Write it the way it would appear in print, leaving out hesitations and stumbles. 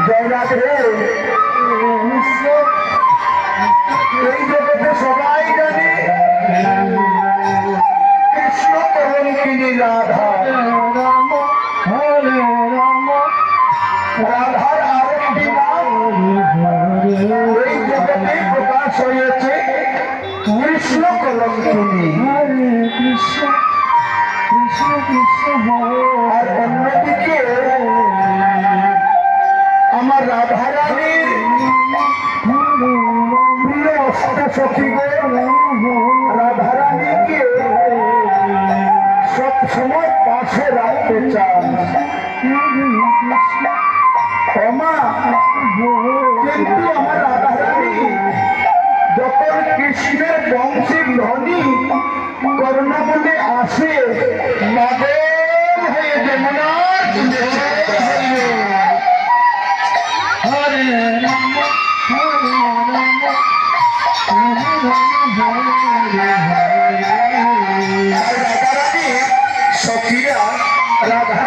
জয় রাধে। এই জগতে সবাই জানে কৃষ্ণ কলঙ্কিনী রাধা। রাধার আরেকটি নাম এই জগতে প্রকাশ হয়েছে কৃষ্ণ কলঙ্কিনী। আর অন্যদিকে আমার রাধারানীর প্রিয় অষ্টসখীগণ রাধারানীকে সবসময় পাশে রাখতে চান। ক্ষমা, কিন্তু আমার রাধারানী যখন কৃষ্ণের বংশী ধ্বনি কর্ণমূলে আসে পাগল হয়ে যমুনার তীরে হরে রাম হরে রাম রাধারানী সখীরা রাধা